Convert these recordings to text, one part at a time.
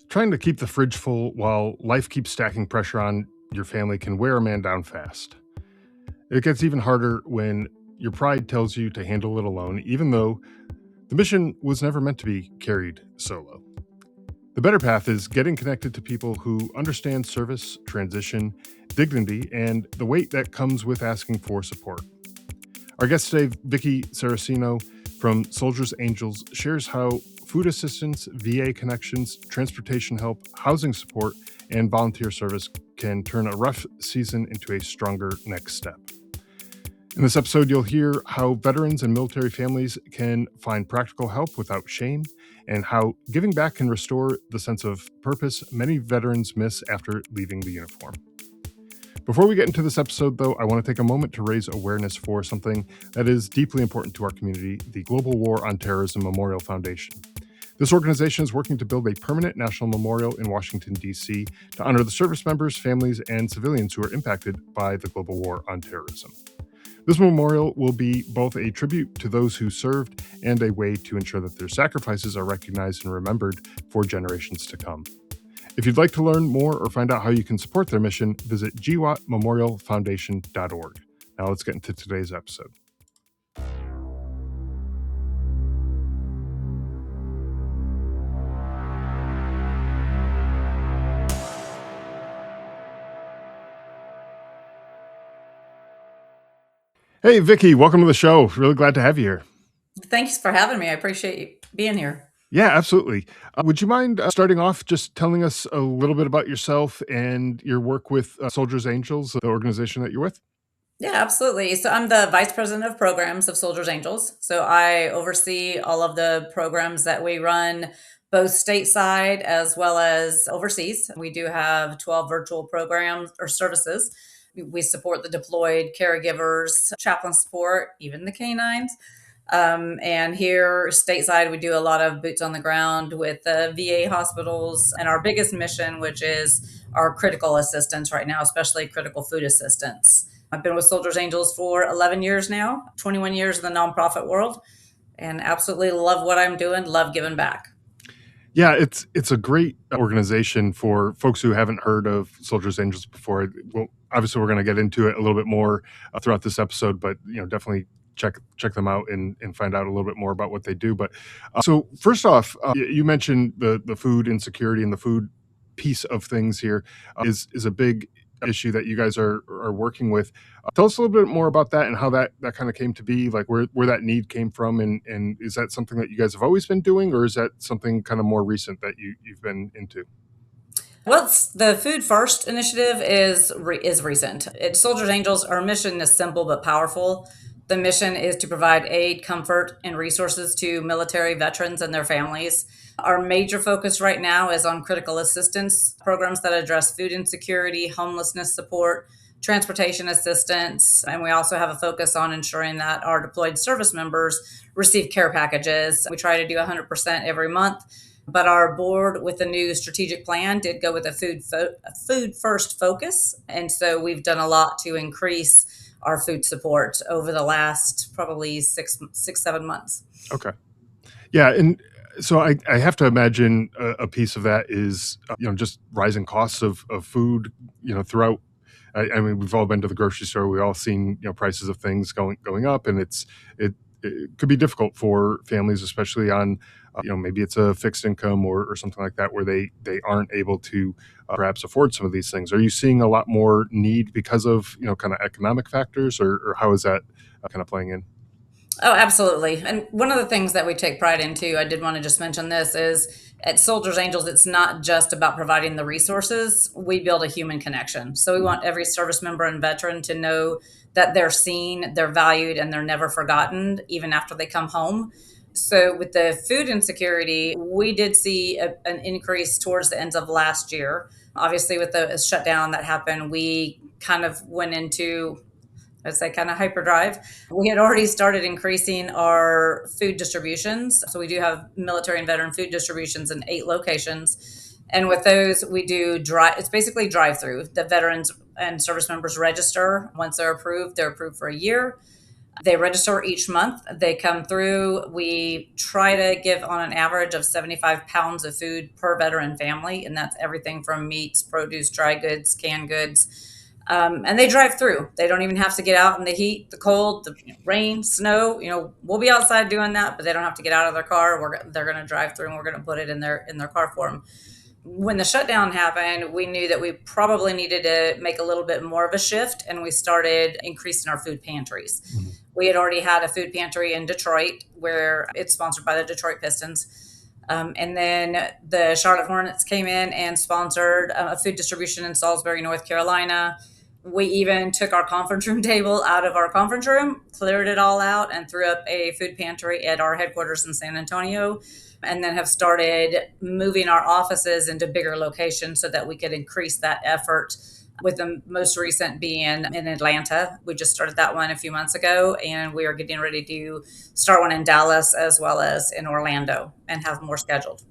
Trying to keep the fridge full while life keeps stacking pressure on your family can wear a man down fast. It gets even harder when your pride tells you to handle it alone, even though the mission was never meant to be carried solo. The better path is getting connected to people who understand service, transition, dignity, and the weight that comes with asking for support. Our guest today, Vicki Sarracino from Soldiers Angels, shares how food assistance, VA connections, transportation help, housing support, and volunteer service can turn a rough season into a stronger next step. In this episode, you'll hear how veterans and military families can find practical help without shame, and how giving back can restore the sense of purpose many veterans miss after leaving the uniform. Before we get into this episode, though, I want to take a moment to raise awareness for something that is deeply important to our community, the Global War on Terrorism Memorial Foundation. This organization is working to build a permanent national memorial in Washington, D.C. to honor the service members, families, and civilians who are impacted by the global war on terrorism. This memorial will be both a tribute to those who served and a way to ensure that their sacrifices are recognized and remembered for generations to come. If you'd like to learn more or find out how you can support their mission, visit gwatmemorialfoundation.org. Now let's get into today's episode. Hey, Vicki, welcome to the show. Really glad to have you here. Thanks for having me. I appreciate you being here. Yeah, absolutely. Would you mind starting off just telling us a little bit about yourself and your work with Soldiers Angels, the organization that you're with? Yeah, absolutely. So I'm the Vice President of Programs of Soldiers Angels. So I oversee all of the programs that we run, both stateside as well as overseas. We do have 12 virtual programs or services. We support the deployed caregivers, chaplain support, even the canines. And here stateside, we do a lot of boots on the ground with the VA hospitals and our biggest mission, which is our critical assistance right now, especially critical food assistance. I've been with Soldiers Angels for 11 years now, 21 years in the nonprofit world, and absolutely love what I'm doing, love giving back. Yeah, it's a great organization for folks who haven't heard of Soldiers Angels before. Well, obviously, we're going to get into it a little bit more throughout this episode, but definitely check them out and find out a little bit more about what they do. But so first off, you mentioned the food insecurity, and the food piece of things here is a big issue that you guys are working with. Tell us a little bit more about that and how that kind of came to be, like where that need came from, and is that something that you guys have always been doing, or is that something kind of more recent that you've been into? Well, the Food First initiative is recent. At Soldiers Angels, our mission is simple but powerful. The mission is to provide aid, comfort, and resources to military veterans and their families. Our major focus right now is on critical assistance programs that address food insecurity, homelessness support, transportation assistance, and we also have a focus on ensuring that our deployed service members receive care packages. We try to do 100% every month, but our board with the new strategic plan did go with a food first focus, and so we've done a lot to increase our food support over the last probably 7 months. Okay. Yeah, and so I have to imagine a piece of that is just rising costs of food throughout. I mean, we've all been to the grocery store. We've all seen prices of things going up, and it could be difficult for families, especially on maybe it's a fixed income or something like that, where they aren't able to perhaps afford some of these things. Are you seeing a lot more need because of kind of economic factors, or how is that kind of playing in? Oh, absolutely. And one of the things that we take pride in too, I did want to just mention this, is at Soldiers Angels, it's not just about providing the resources. We build a human connection. So we want every service member and veteran to know that they're seen, they're valued, and they're never forgotten, even after they come home. So with the food insecurity, we did see an increase towards the end of last year. Obviously, with the shutdown that happened, we kind of went into, I'd say, kind of hyperdrive. We had already started increasing our food distributions. So we do have military and veteran food distributions in 8 locations. And with those, we do it's basically drive-through. The veterans and service members register. Once they're approved for a year. They register each month. They come through. We try to give on an average of 75 pounds of food per veteran family, and that's everything from meats, produce, dry goods, canned goods. And they drive through. They don't even have to get out in the heat, the cold, the rain, snow. We'll be outside doing that, but they don't have to get out of their car. They're going to drive through, and we're going to put it in their car for them. When the shutdown happened, we knew that we probably needed to make a little bit more of a shift, and we started increasing our food pantries. Mhm. We had already had a food pantry in Detroit where it's sponsored by the Detroit Pistons. And then the Charlotte Hornets came in and sponsored a food distribution in Salisbury, North Carolina. We even took our conference room table out of our conference room, cleared it all out, and threw up a food pantry at our headquarters in San Antonio, and then have started moving our offices into bigger locations so that we could increase that effort, with the most recent being in Atlanta. We just started that one a few months ago, and we are getting ready to start one in Dallas as well as in Orlando, and have more scheduled.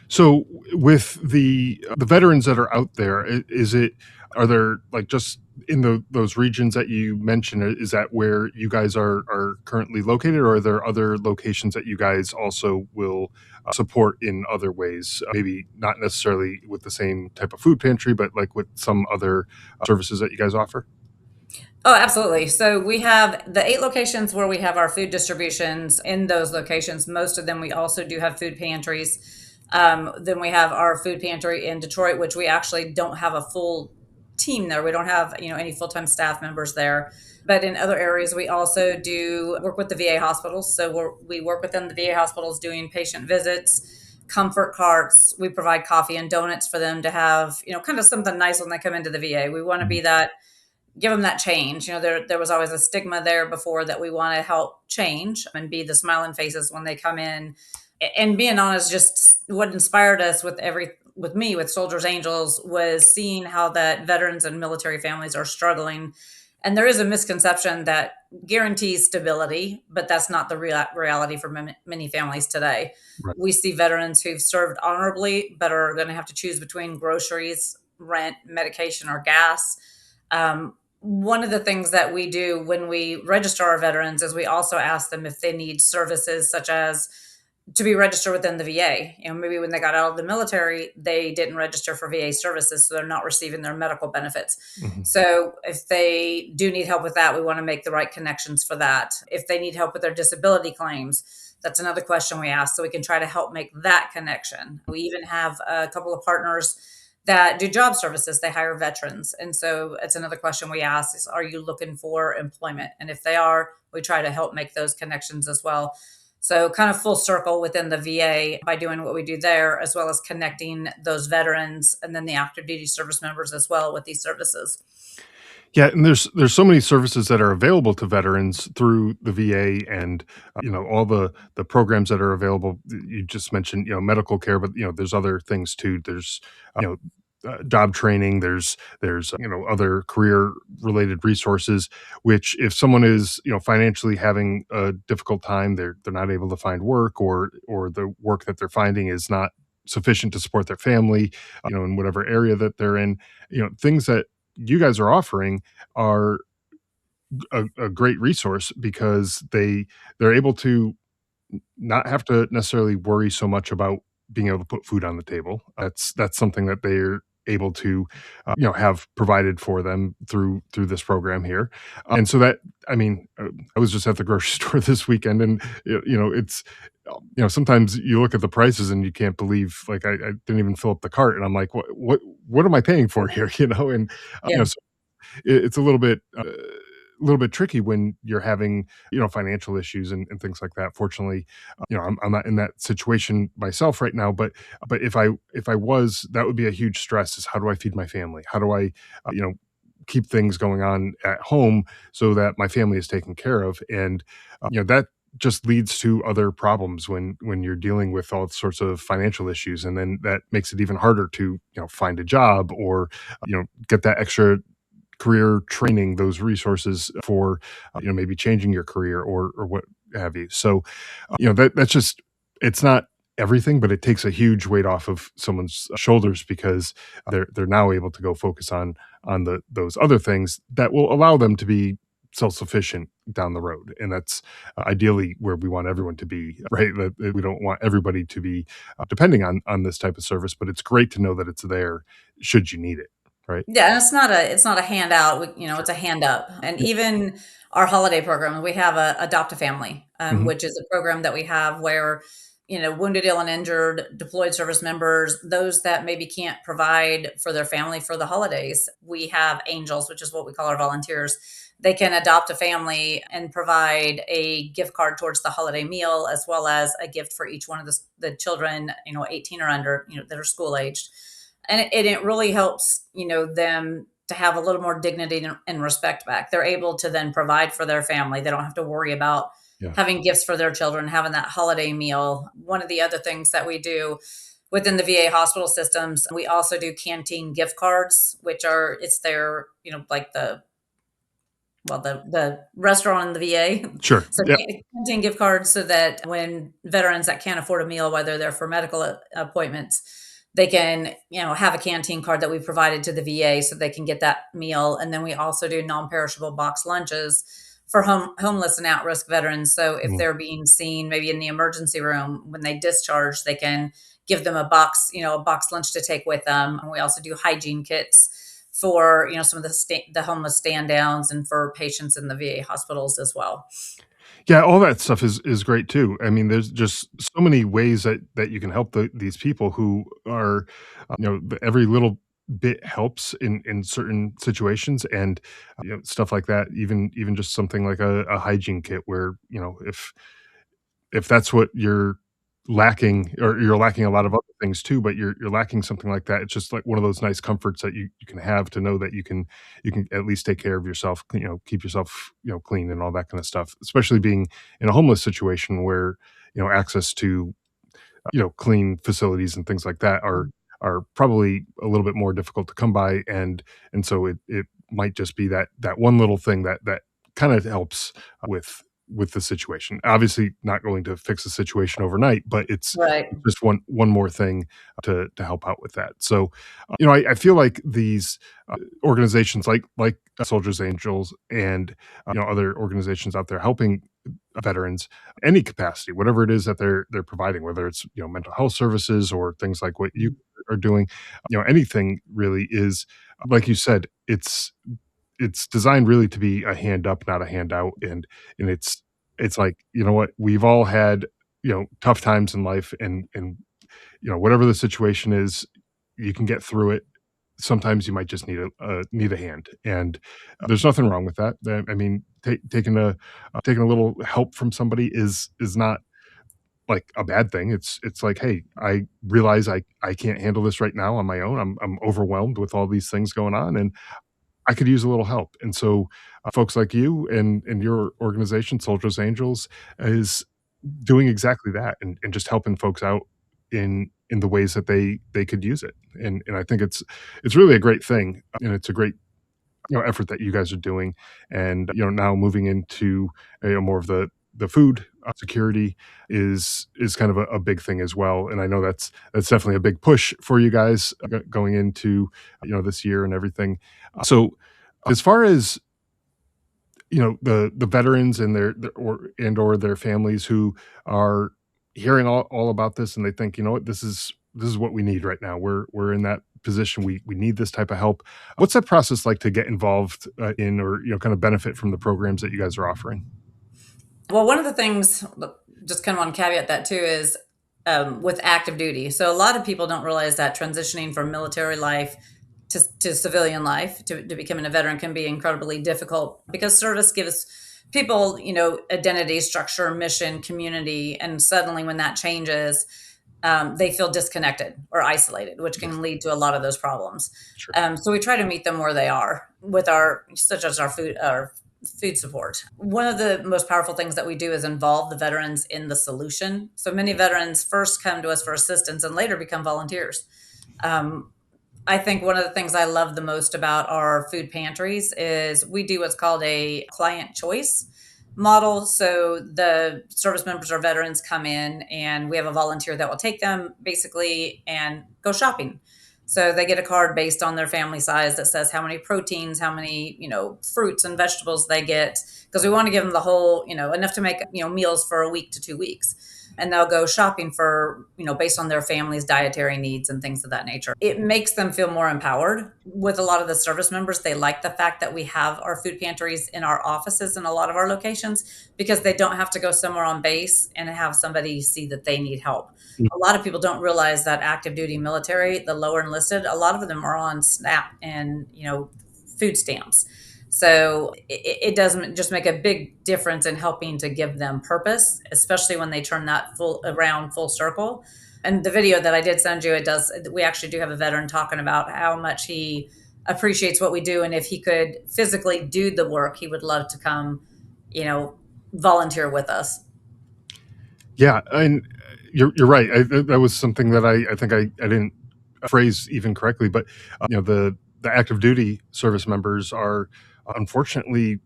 So with the veterans that are out there, is it are there like just in those regions that you mentioned, is that where you guys are currently located, or are there other locations that you guys also will support in other ways? Maybe not necessarily with the same type of food pantry, but like with some other services that you guys offer? Oh, absolutely. So we have the 8 locations where we have our food distributions. In those locations, most of them, we also do have food pantries. Then we have our food pantry in Detroit, which we actually don't have a full team there. We don't have, any full-time staff members there. But in other areas, we also do work with the VA hospitals. So we work within the VA hospitals doing patient visits, comfort carts. We provide coffee and donuts for them to have, kind of something nice when they come into the VA. We want to be that, give them that change. There was always a stigma there before that we want to help change and be the smiling faces when they come in. And being honest, just what inspired us with Soldiers Angels was seeing how that veterans and military families are struggling. And there is a misconception that guarantees stability, but that's not the reality for many families today. Right. We see veterans who've served honorably, but are going to have to choose between groceries, rent, medication, or gas. One of the things that we do when we register our veterans is we also ask them if they need services such as to be registered within the VA. Maybe when they got out of the military, they didn't register for VA services, so they're not receiving their medical benefits. Mhm. So if they do need help with that, we want to make the right connections for that. If they need help with their disability claims, that's another question we ask, so we can try to help make that connection. We even have a couple of partners that do job services. They hire veterans. And so it's another question we ask is, are you looking for employment? And if they are, we try to help make those connections as well. So kind of full circle within the VA by doing what we do there, as well as connecting those veterans and then the active duty service members as well with these services. Yeah, and there's so many services that are available to veterans through the VA, and all the programs that are available. You just mentioned medical care, but there's other things too. There's job training. There's other career related resources. Which if someone is financially having a difficult time, they're not able to find work, or the work that they're finding is not sufficient to support their family, in whatever area that they're in. Things that you guys are offering are a great resource because they're able to not have to necessarily worry so much about being able to put food on the table. That's something that they're able to have provided for them through this program here. And so that, I mean, I was just at the grocery store this weekend, and it's sometimes you look at the prices and you can't believe, like, I didn't even fill up the cart, and I'm like, what am I paying for here? And Yeah. so it's a little bit tricky when you're having financial issues and things like that. Fortunately, I'm not in that situation myself right now, but if I was, that would be a huge stress. Is how do I feed my family? How do I keep things going on at home so that my family is taken care of? And that just leads to other problems when you're dealing with all sorts of financial issues, and then that makes it even harder to find a job, or get that extra career training, those resources for maybe changing your career, or what have you. So that's just, it's not everything, but it takes a huge weight off of someone's shoulders, because they're now able to go focus on those other things that will allow them to be self-sufficient down the road, and that's ideally where we want everyone to be, right? That we don't want everybody to be depending on this type of service, but it's great to know that it's there should you need it, right? Yeah, and it's not a handout, Sure. it's a hand up. And Yeah. even our holiday program, we have a Adopt a Family, Mhm. which is a program that we have where, wounded, ill, and injured, deployed service members, those that maybe can't provide for their family for the holidays, we have angels, which is what we call our volunteers. They can adopt a family and provide a gift card towards the holiday meal, as well as a gift for each one of the children, 18 or under, that are school aged, and it really helps them to have a little more dignity and respect back. They're able to then provide for their family. They don't have to worry about Yeah. having gifts for their children, having that holiday meal. One of the other things that we do within the VA hospital systems, we also do canteen gift cards, which are it's their like the restaurant in the VA. Sure. So Yeah. canteen gift cards so that when veterans that can't afford a meal, whether they're for medical appointments, they can, have a canteen card that we provided to the VA so they can get that meal. And then we also do non-perishable box lunches for homeless and at-risk veterans. So if Mhm. they're being seen maybe in the emergency room when they discharge, they can give them a box lunch to take with them. And we also do hygiene kits for some of the homeless stand downs and for patients in the VA hospitals as well. Yeah, all that stuff is great too. I mean, there's just so many ways that you can help these people who are, every little bit helps in certain situations, and stuff like that. Even just something like a hygiene kit, where if that's what you're lacking, or you're lacking a lot of other things too, but you're lacking something like that, it's just like one of those nice comforts that you can have to know that you can at least take care of yourself, keep yourself, clean and all that kind of stuff, especially being in a homeless situation where, access to, clean facilities and things like that are probably a little bit more difficult to come by, and so it might just be that one little thing that kind of helps with the situation. Obviously, not going to fix the situation overnight, but it's Right. just one more thing to help out with that. So, I feel like these organizations like Soldiers Angels and other organizations out there helping veterans, any capacity, whatever it is that they're providing, whether it's mental health services or things like what you are doing, anything really is, like you said, it's designed really to be a hand up, not a handout, and it's like, what, we've all had, tough times in life, and whatever the situation is, you can get through it. Sometimes you might just need a hand, and there's nothing wrong with that. I mean, taking a little help from somebody is not like a bad thing. It's like, hey, I realize I can't handle this right now on my own. I'm overwhelmed with all these things going on, and I could use a little help. And so, folks like you and your organization, Soldiers Angels, is doing exactly that, and just helping folks out in the ways that they could use it. And I think it's really a great thing, and it's a great, effort that you guys are doing. And now moving into more of the food security is kind of a big thing as well. And I know that's definitely a big push for you guys, going into this year and everything. So, as far as the veterans and or their families who are hearing all about this, and they think, what, this is what we need right now. We're in that position. We need this type of help. What's that process like to get involved in, or kind of benefit from the programs that you guys are offering? Well, one of the things, just kind of want to caveat that too, is with active duty. So a lot of people don't realize that transitioning from military life to civilian life to becoming a veteran can be incredibly difficult because service gives people, identity, structure, mission, community, and suddenly when that changes, they feel disconnected or isolated, which Yes. can lead to a lot of those problems. Sure. So we try to meet them where they are with such as our food support. One of the most powerful things that we do is involve the veterans in the solution. So many veterans first come to us for assistance and later become volunteers. Um, I think one of the things I love the most about our food pantries is we do what's called a client choice model. So the service members or veterans come in and we have a volunteer that will take them basically and go shopping. So they get a card based on their family size that says how many proteins, how many, fruits and vegetables they get, because we want to give them the whole, enough to make, meals for a week to 2 weeks. And they'll go shopping for, based on their family's dietary needs and things of that nature. It makes them feel more empowered. With a lot of the service members, they like the fact that we have our food pantries in our offices in a lot of our locations, because they don't have to go somewhere on base and have somebody see that they need help. Mm. A lot of people don't realize that active duty military, the lower enlisted, a lot of them are on SNAP and, food stamps. So it doesn't just make a big difference in helping to give them purpose, especially when they turn that full circle. And the video that I did send you, it does. We actually do have a veteran talking about how much he appreciates what we do, and if he could physically do the work, he would love to come, you know, volunteer with us. Yeah, and you're right. That was something that I think I didn't phrase even correctly, but the active duty service members are unfortunately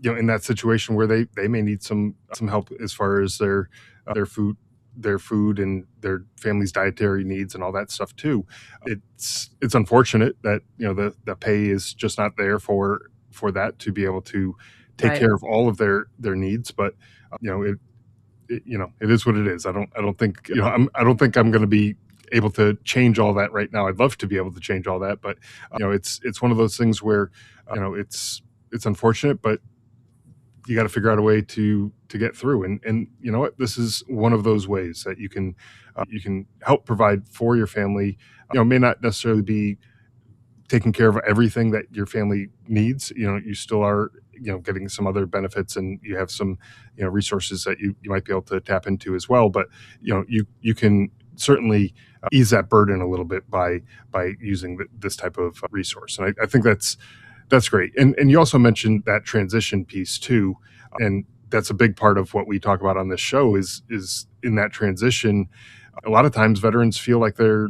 in that situation where they may need some help as far as their food and their family's dietary needs and all that stuff too. It's unfortunate that the pay is just not there for that to be able to take Right. care of all of their needs, but it is what it is. I don't think I don't think I'm going to be able to change all that right now. I'd love to be able to change all that, but it's one of those things where it's unfortunate, but you got to figure out a way to get through. And you know what? This is one of those ways that you can help provide for your family. May not necessarily be taking care of everything that your family needs. You still are getting some other benefits, and you have some resources that you might be able to tap into as well. But you can certainly ease that burden a little bit by using this type of resource. And I think that's great. And you also mentioned that transition piece too, and that's a big part of what we talk about on this show is in that transition. A lot of times veterans feel like they're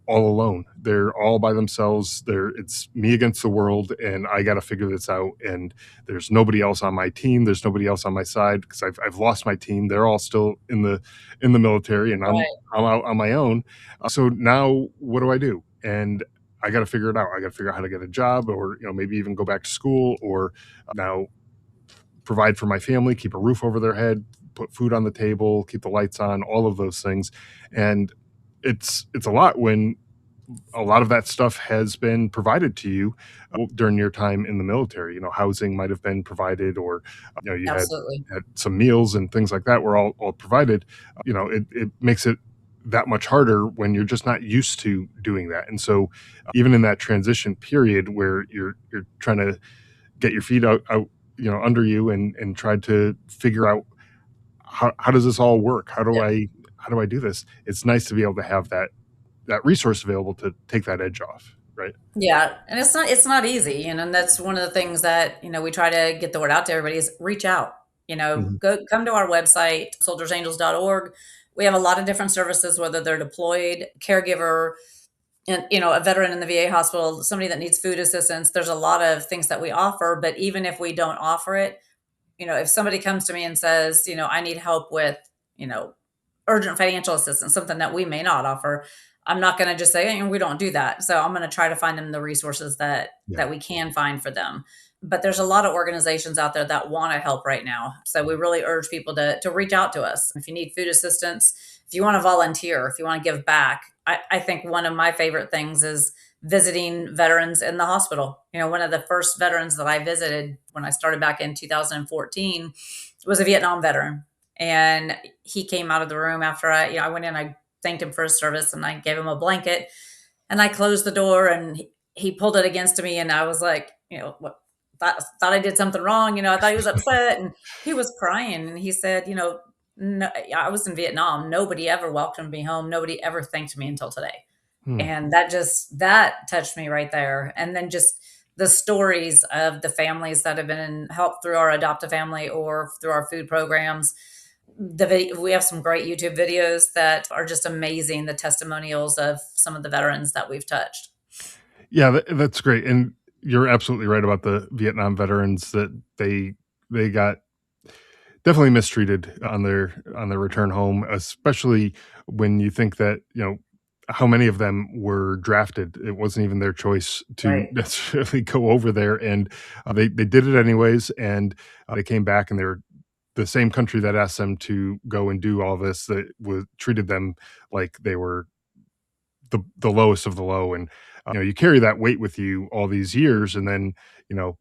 all alone. They're all by themselves. It's me against the world, and I got to figure this out. And there's nobody else on my team. There's nobody else on my side because I've lost my team. They're all still in the military, and Right. I'm out on my own. So now what do I do? And I got to figure it out. I got to figure out how to get a job, or maybe even go back to school, or now provide for my family, keep a roof over their head, put food on the table, keep the lights on, all of those things. And it's a lot when a lot of that stuff has been provided to you during your time in the military. Housing might have been provided, or you Absolutely. had some meals and things like that were all provided. It makes it that much harder when you're just not used to doing that. And so, even in that transition period where you're trying to get your feet out under you and try to figure out how does this all work? How do I do this? It's nice to be able to have that resource available to take that edge off, right? Yeah, and it's not easy, and that's one of the things that, we try to get the word out to everybody is reach out. Mhm. Go come to our website, soldiersangels.org. We have a lot of different services, whether they're deployed, caregiver, and a veteran in the VA hospital, somebody that needs food assistance. There's a lot of things that we offer, but even if we don't offer it, if somebody comes to me and says, I need help with, you know, urgent financial assistance, something that we may not offer, I'm not going to just say, "Hey, we don't do that." So I'm going to try to find them the resources that Yeah. that we can find for them. But there's a lot of organizations out there that want to help right now. So we really urge people to reach out to us. If you need food assistance, if you want to volunteer, if you want to give back. I think one of my favorite things is visiting veterans in the hospital. One of the first veterans that I visited when I started back in 2014 was a Vietnam veteran. And he came out of the room after I went in, I thanked him for his service and I gave him a blanket and I closed the door and he pulled it against me. And I was like, what? Thought I did something wrong. I thought he was upset and he was crying. And he said, no, I was in Vietnam. Nobody ever welcomed me home. Nobody ever thanked me until today. Hmm. And that touched me right there. And then just the stories of the families that have been helped through our adoptive family or through our food programs. We have some great YouTube videos that are just amazing. The testimonials of some of the veterans that we've touched. Yeah, that's great, and you're absolutely right about the Vietnam veterans that they got definitely mistreated on their return home, especially when you think that, how many of them were drafted. It wasn't even their choice to Right. necessarily go over there, and they did it anyways. And they came back, and they're the same country that asked them to go and do all this that was treated them like they were the lowest of the low. And you carry that weight with you all these years, and then you know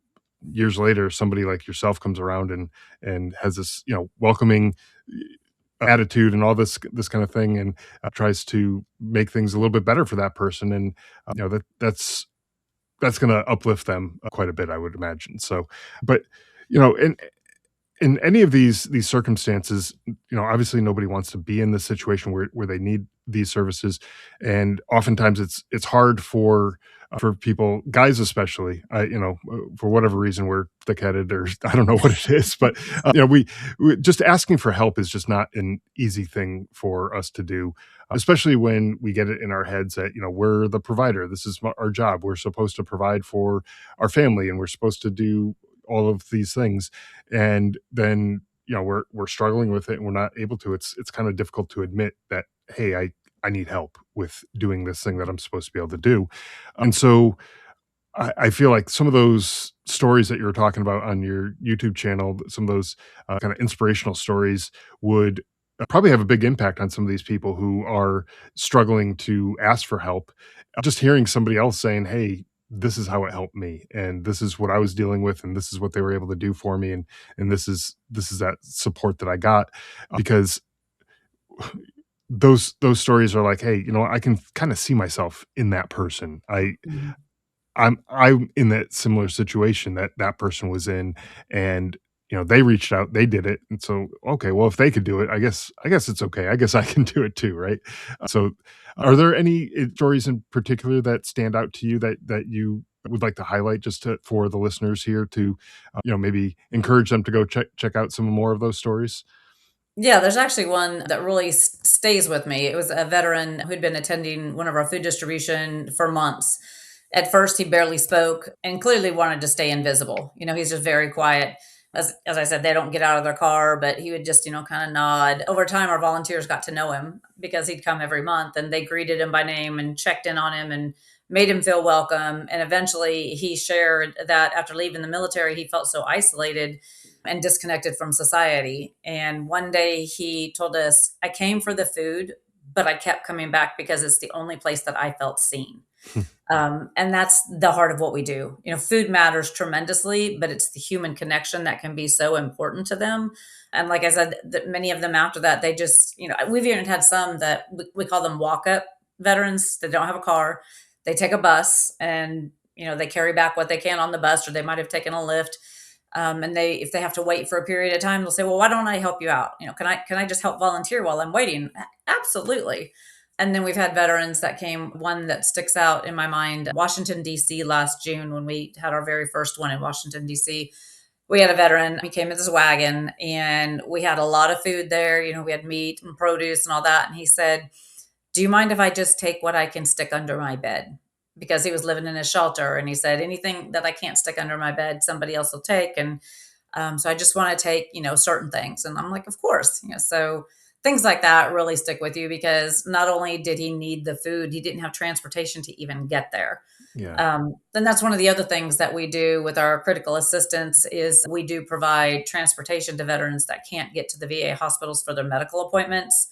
years later somebody like yourself comes around and has this welcoming attitude and all this kind of thing, and tries to make things a little bit better for that person. And that's going to uplift them quite a bit, I would imagine. So, but you know in any of these circumstances, obviously nobody wants to be in this situation where they need these services, and oftentimes it's hard for people, guys especially. For whatever reason, we're thick-headed, or I don't know what it is, but we just asking for help is just not an easy thing for us to do, especially when we get it in our heads that we're the provider. This is our job. We're supposed to provide for our family, and we're supposed to do all of these things, and then we're struggling with it and we're not able to. It's kind of difficult to admit that, hey, I need help with doing this thing that I'm supposed to be able to do. And so I feel like some of those stories that you were talking about on your YouTube channel, some of those kind of inspirational stories, would probably have a big impact on some of these people who are struggling to ask for help. Just hearing somebody else saying, "Hey, this is how it helped me, and this is what I was dealing with, and this is what they were able to do for me, and this is that support that I got," because those stories are like, "Hey, I can kind of see myself in that person. Mhm. I'm in that similar situation that that person was in, and they reached out, they did it, and so okay, well, if they could do it, I guess it's okay. I guess I can do it too, right? So, are there any stories in particular that stand out to you that you would like to highlight, just for the listeners here to, maybe encourage them to go check out some more of those stories? Yeah, there's actually one that really stays with me. It was a veteran who'd been attending one of our food distribution for months. At first, he barely spoke and clearly wanted to stay invisible. He's just very quiet. As I said, they don't get out of their car, but he would just, kind of nod. Over time, our volunteers got to know him because he'd come every month, and they greeted him by name and checked in on him and made him feel welcome. And eventually, he shared that after leaving the military, he felt so isolated and disconnected from society. And one day he told us, "I came for the food, but I kept coming back because it's the only place that I felt seen." And that's the heart of what we do. Food matters tremendously, but it's the human connection that can be so important to them. And like I said, that many of them after that, they just, we've even had some that we call them walk up veterans that don't have a car. They take a bus and, they carry back what they can on the bus, or they might have taken a lift. And if they have to wait for a period of time, they'll say, "Well, why don't I help you out? Can I just help volunteer while I'm waiting?" Absolutely. And then we've had veterans that came. One that sticks out in my mind, Washington D.C. last June, when we had our very first one in Washington D.C. We had a veteran. He came with his wagon, and we had a lot of food there. We had meat and produce and all that. And he said, "Do you mind if I just take what I can stick under my bed?" Because he was living in a shelter, and he said, "Anything that I can't stick under my bed, somebody else will take." And so I just want to take, certain things. And I'm like, of course. So things like that really stick with you, because not only did he need the food, he didn't have transportation to even get there. Yeah. Then that's one of the other things that we do with our critical assistance is we do provide transportation to veterans that can't get to the VA hospitals for their medical appointments.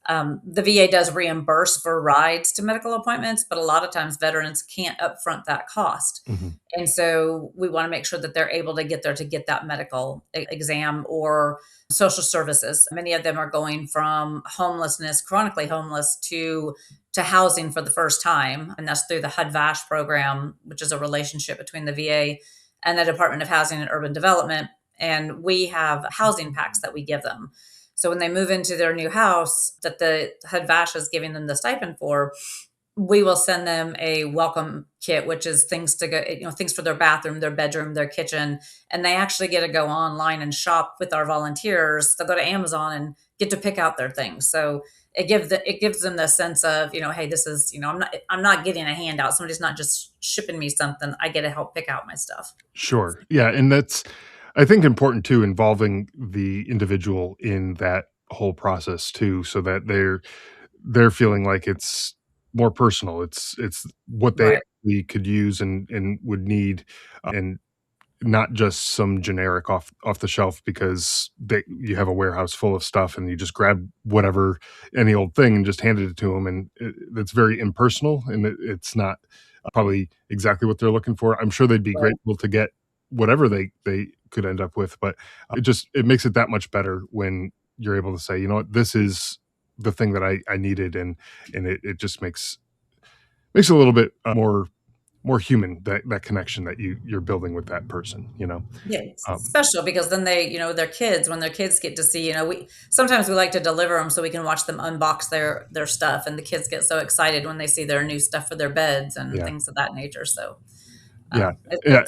The VA does reimburse for rides to medical appointments, but a lot of times veterans can't upfront that cost. Mhm. And so we want to make sure that they're able to get there to get that medical exam or social services. Many of them are going from homelessness, chronically homeless, to housing for the first time. And that's through the HUD-VASH program, which is a relationship between the VA and the Department of Housing and Urban Development. And we have housing packs that we give them. So when they move into their new house that the HUD-VASH is giving them the stipend for, we will send them a welcome kit, which is things to go, things for their bathroom, their bedroom, their kitchen. And they actually get to go online and shop with our volunteers. They'll go to Amazon and get to pick out their things. So it gives them the sense of, hey, this is, I'm not getting a handout. Somebody's not just shipping me something. I get to help pick out my stuff. Sure. Yeah, and that's, I think, important too, involving the individual in that whole process too, so that they're feeling like it's more personal. It's what they Right. actually could use and would need, and not just some generic off the shelf because you have a warehouse full of stuff and you just grab whatever, any old thing, and just handed it to them, and it's very impersonal, and it's not probably exactly what they're looking for. I'm sure they'd be Right. grateful to get whatever they could end up with, but it makes it that much better when you're able to say, you know what, this is the thing that I needed, and it just makes it a little bit more human, that connection that you're building with that person, you know? Yeah, it's Um, special because then they, their kids, when their kids get to see, we sometimes we like to deliver them so we can watch them unbox their stuff, and the kids get so excited when they see their new stuff for their beds and yeah, things of that nature. So, yeah, it, yeah,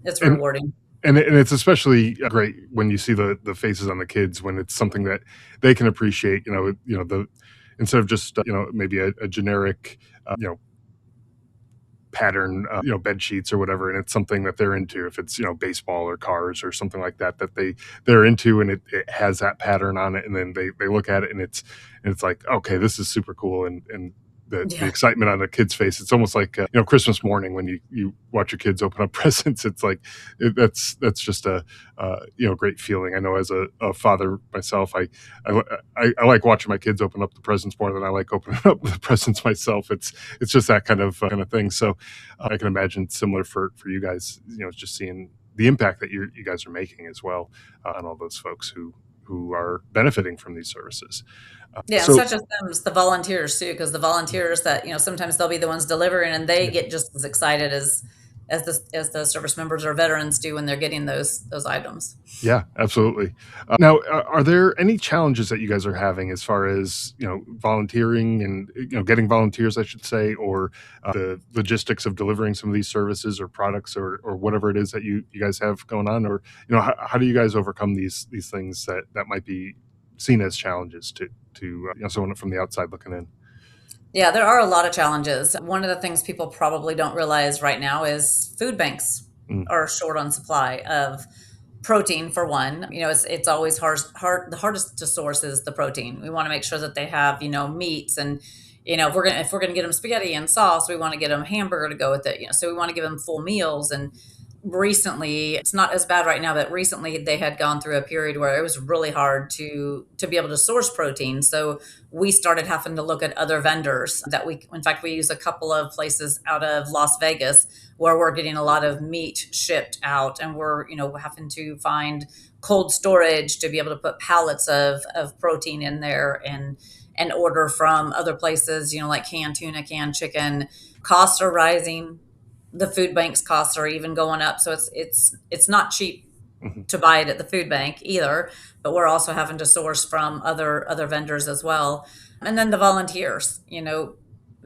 it's and rewarding. and it's especially great when you see the faces on the kids when it's something that they can appreciate, the instead of just, maybe a generic, pattern, bed sheets or whatever, and it's something that they're into. If it's, baseball or cars or something like that that they're into, and it has that pattern on it, and then they look at it, and it's like, okay, this is super cool, and the Yeah. excitement on the kid's face. It's almost like, Christmas morning when you watch your kids open up presents. It's like that's just a, great feeling. I know as a father myself, I I like watching my kids open up the presents more than I like opening up the presents myself. It's just that kind of thing. So I can imagine similar for you guys. Just seeing the impact that you guys are making as well, on all those folks who are benefiting from these services. Yeah, and So such as them as the volunteers too, because the volunteers that, sometimes they'll be the ones delivering and they yeah. get just as excited as the service members or veterans do when they're getting those items. Yeah, absolutely. Now, are there any challenges that you guys are having as far as, volunteering and, getting volunteers, I should say, or the logistics of delivering some of these services or products, or whatever it is that you guys have going on? Or, how do you guys overcome these things that might be seen as challenges to someone from the outside looking in? Yeah, there are a lot of challenges. One of the things people probably don't realize right now is food banks Mm, are short on supply of protein for one. It's always the hardest to source is the protein. We want to make sure that they have, meats and if we're gonna get them spaghetti and sauce, we want to get them hamburger to go with it. So we want to give them full meals. And recently, it's not as bad right now, but recently they had gone through a period where it was really hard to be able to source protein. So we started having to look at other vendors that in fact, we use a couple of places out of Las Vegas where we're getting a lot of meat shipped out, and we're, having to find cold storage to be able to put pallets of protein in there, and order from other places, like canned tuna, canned chicken. Costs are rising. The food bank's costs are even going up. So it's not cheap mhm, to buy it at the food bank either, but we're also having to source from other vendors as well. And then the volunteers,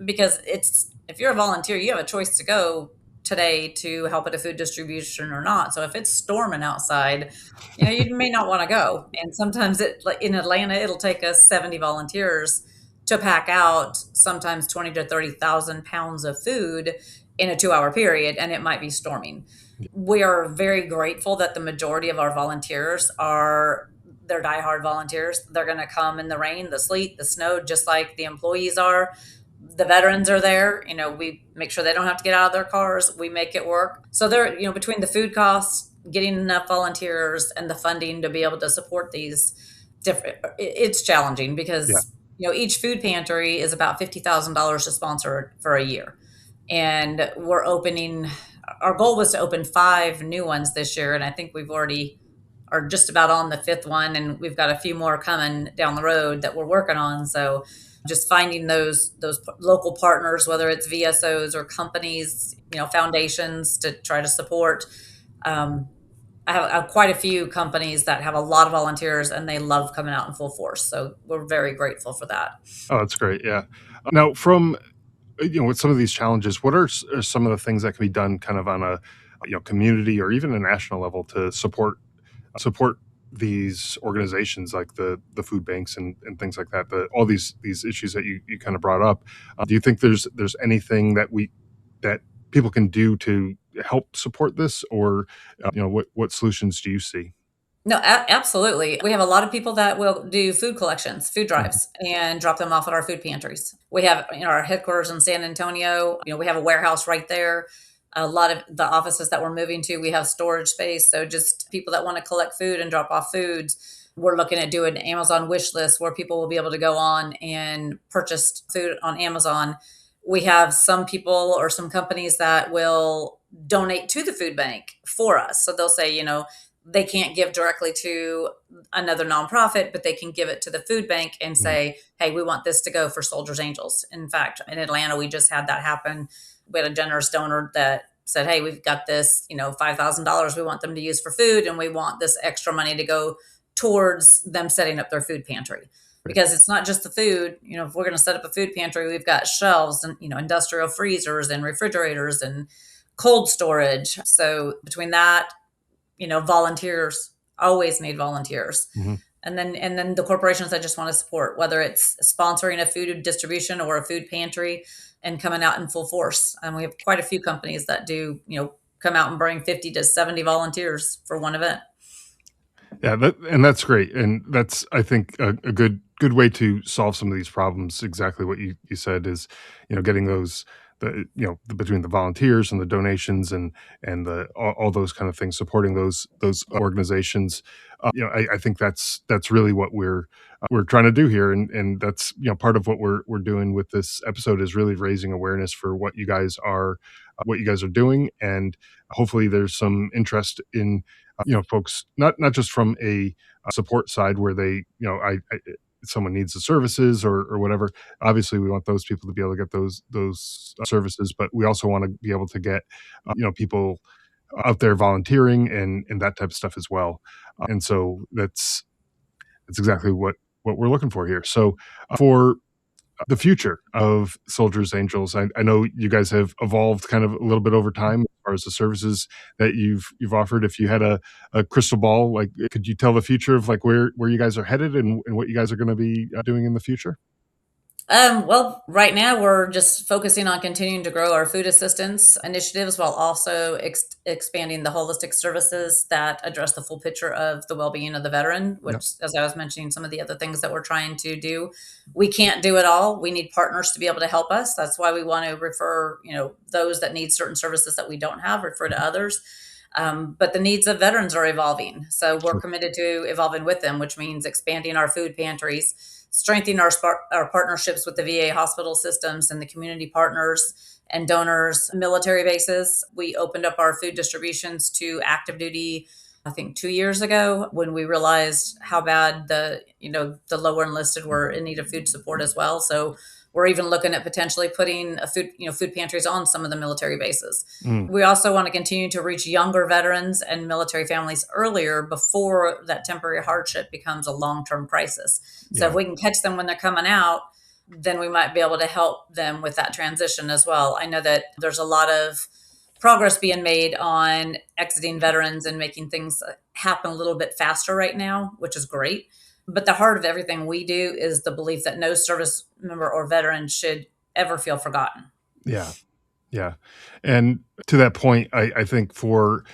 because it's if you're a volunteer, you have a choice to go today to help at a food distribution or not. So if it's storming outside, you may not want to go. And sometimes like in Atlanta, it'll take us 70 volunteers to pack out sometimes 20 to 30,000 pounds of food in a 2-hour period, and it might be storming. We are very grateful that the majority of our volunteers they're diehard volunteers. They're going to come in the rain, the sleet, the snow, just like the employees are. The veterans are there. We make sure they don't have to get out of their cars. We make it work. So they're, between the food costs, getting enough volunteers, and the funding to be able to support these different, it's challenging yeah. because, each food pantry is about $50,000 to sponsor for a year. And our goal was to open 5 new ones this year. And I think we've already are just about on the 5th one. And we've got a few more coming down the road that we're working on. So just finding those local partners, whether it's VSOs or companies, foundations to try to support. Um, I have quite a few companies that have a lot of volunteers and they love coming out in full force. So we're very grateful for that. Oh, that's great. Yeah. Now, from with some of these challenges, what are some of the things that can be done kind of on a, community or even a national level to support these organizations like the food banks and things like that, all these issues that you kind of brought up? Do you think there's anything that people can do to help support this, or what solutions do you see? No, absolutely. We have a lot of people that will do food collections, food Mhm. drives, and drop them off at our food pantries. We have, our headquarters in San Antonio. We have a warehouse right there. A lot of the offices that we're moving to, we have storage space. So just people that want to collect food and drop off foods. We're looking at doing an Amazon wish list where people will be able to go on and purchase food on Amazon. We have some people or some companies that will donate to the food bank for us. So they'll say, they can't give directly to another nonprofit, but they can give it to the food bank and Mhm. say, hey, we want this to go for Soldiers Angels. In fact, in Atlanta, we just had that happen. We had a generous donor that said, hey, we've got this, $5,000 we want them to use for food, and we want this extra money to go towards them setting up their food pantry. Right. Because it's not just the food. If we're going to set up a food pantry, we've got shelves and, industrial freezers and refrigerators and cold storage. So between that, volunteers, always need volunteers. Mhm. And then the corporations that just want to support, whether it's sponsoring a food distribution or a food pantry and coming out in full force. And we have quite a few companies that do, come out and bring 50 to 70 volunteers for one event. Yeah, that's great, and that's, I think, a good way to solve some of these problems. Exactly what you said is, getting those, between the volunteers and the donations and the all those kind of things, supporting those organizations. I think that's really what we're trying to do here, and that's, part of what we're doing with this episode is really raising awareness for what you guys are doing, and hopefully there's some interest in, folks, not just from a support side where they, someone needs the services or whatever. Obviously, we want those people to be able to get those services, but we also want to be able to get, people out there volunteering and that type of stuff as well. And so that's exactly what we're looking for here. So for the future of Soldiers Angels. I know you guys have evolved kind of a little bit over time as far as the services that you've offered. If you had a crystal ball, like, could you tell the future of like where you guys are headed and what you guys are going to be doing in the future? Well, right now we're just focusing on continuing to grow our food assistance initiatives while also expanding the holistic services that address the full picture of the well-being of the veteran, Yeah, which, as I was mentioning, some of the other things that we're trying to do. We can't do it all. We need partners to be able to help us. That's why we want to refer, those that need certain services that we don't have, refer to others. But the needs of veterans are evolving. So we're sure. committed to evolving with them, which means expanding our food pantries, strengthening our partnerships with the VA hospital systems and the community partners and donors, military bases. We opened up our food distributions to active duty, I think 2 years ago, when we realized how bad the lower enlisted were in need of food support as well. So we're even looking at potentially putting food pantries on some of the military bases. Mm, We also want to continue to reach younger veterans and military families earlier before that temporary hardship becomes a long-term crisis. So if yeah. we can catch them when they're coming out, then we might be able to help them with that transition as well. I know that there's a lot of progress being made on exiting veterans and making things happen a little bit faster right now, which is great. But the heart of everything we do is the belief that no service member or veteran should ever feel forgotten. Yeah. Yeah. And to that point, I think for,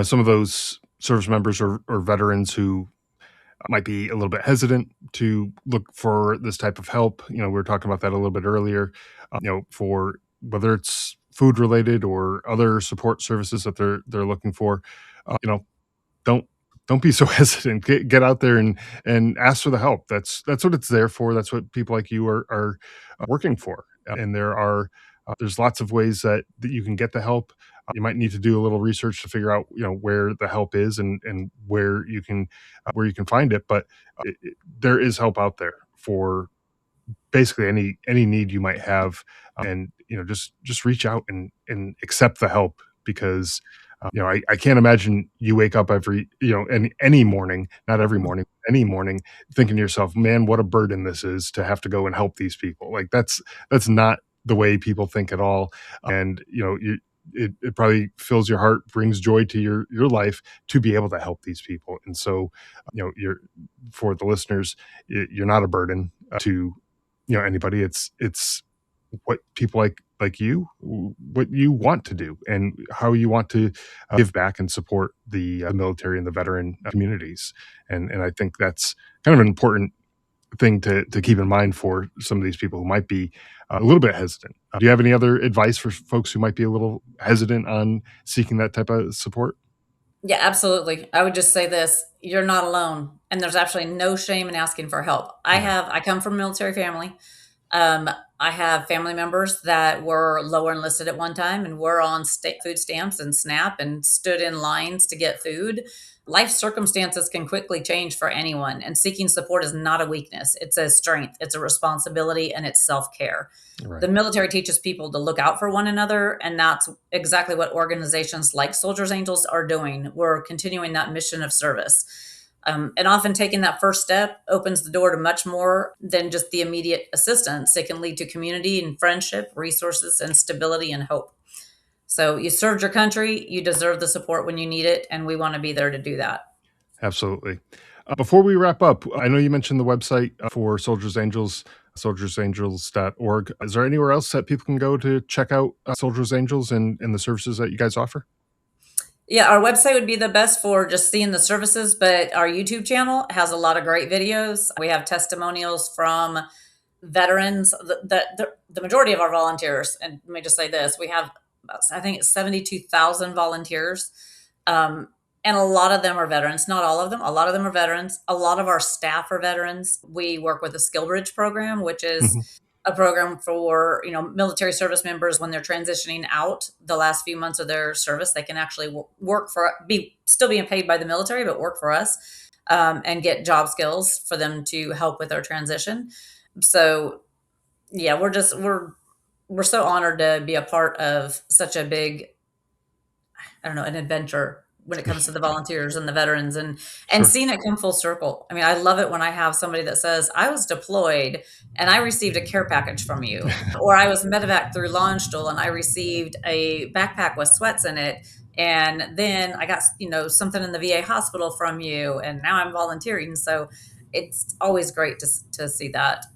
some of those service members or veterans who might be a little bit hesitant to look for this type of help. We were talking about that a little bit earlier. For whether it's food related or other support services that they're looking for, uh, you know, don't don't be so hesitant. Get out there and ask for the help. That's what it's there for. That's what people like you are working for. And there's lots of ways that you can get the help. You might need to do a little research to figure out where the help is and where you can find it. But there is help out there for basically any need you might have, and just reach out and accept the help because I can't imagine you wake up every any morning, not every morning, any morning, thinking to yourself, man, what a burden this is to have to go and help these people. Like that's not the way people think at all. And it probably fills your heart, brings joy to your life to be able to help these people. And so you're for the listeners, you're not a burden to anybody. It's what people like you, what you want to do, and how you want to give back and support the military and the veteran communities. And I think that's kind of an important thing to keep in mind for some of these people who might be a little bit hesitant. Do you have any other advice for folks who might be a little hesitant on seeking that type of support? Yeah, absolutely. I would just say this, you're not alone, and there's actually no shame in asking for help. Yeah. I come from a military family. Um, I have family members that were lower enlisted at one time and were on state food stamps and SNAP and stood in lines to get food. Life circumstances can quickly change for anyone, and seeking support is not a weakness. It's a strength, it's a responsibility, and it's self care. The Right. military teaches people to look out for one another, and that's exactly what organizations like Soldiers Angels are doing. We're continuing that mission of service. And often taking that first step opens the door to much more than just the immediate assistance. It can lead to community and friendship, resources, and stability and hope. So you served your country, you deserve the support when you need it, and we want to be there to do that. Absolutely. Before we wrap up, I know you mentioned the website for Soldiers Angels, soldiersangels.org. Is there anywhere else that people can go to check out Soldiers Angels and the services that you guys offer? Yeah, our website would be the best for just seeing the services, but our YouTube channel has a lot of great videos. We have testimonials from veterans, the majority of our volunteers, and let me just say this, we have, I think it's 72,000 volunteers. And a lot of them are veterans, not all of them. A lot of them are veterans. A lot of our staff are veterans. We work with the Skill Bridge program, which is Mhm. a program for military service members when they're transitioning out the last few months of their service. They can actually work for be still being paid by the military, but work for us, and get job skills for them to help with their transition. So yeah, we're so honored to be a part of such a big, I don't know, an adventure when it comes to the volunteers and the veterans, and Sure. seeing it come full circle. I mean, I love it when I have somebody that says, "I was deployed and I received a care package from you," or "I was medevac through Launchstool and I received a backpack with sweats in it, and then I got, something in the VA hospital from you, and now I'm volunteering." So it's always great to see that.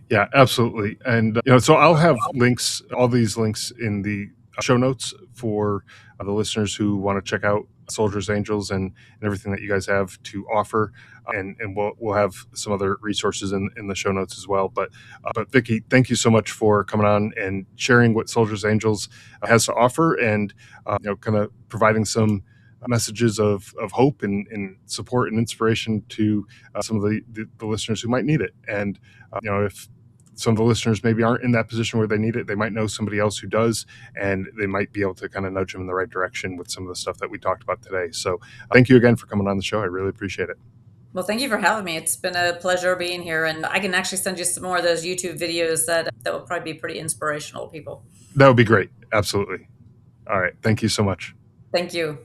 Yeah, absolutely. And so I'll have links, all these links in the show notes for the listeners who want to check out Soldiers Angels and everything that you guys have to offer. And we'll have some other resources in the show notes as well. But Vicki, thank you so much for coming on and sharing what Soldiers Angels has to offer, and kind of providing some messages of hope and support and inspiration to some of the listeners who might need it. And if some of the listeners maybe aren't in that position where they need it, they might know somebody else who does, and they might be able to kind of nudge them in the right direction with some of the stuff that we talked about today. So thank you again for coming on the show. I really appreciate it. Well, thank you for having me. It's been a pleasure being here, and I can actually send you some more of those YouTube videos that will probably be pretty inspirational to people. That would be great. Absolutely. All right. Thank you so much. Thank you.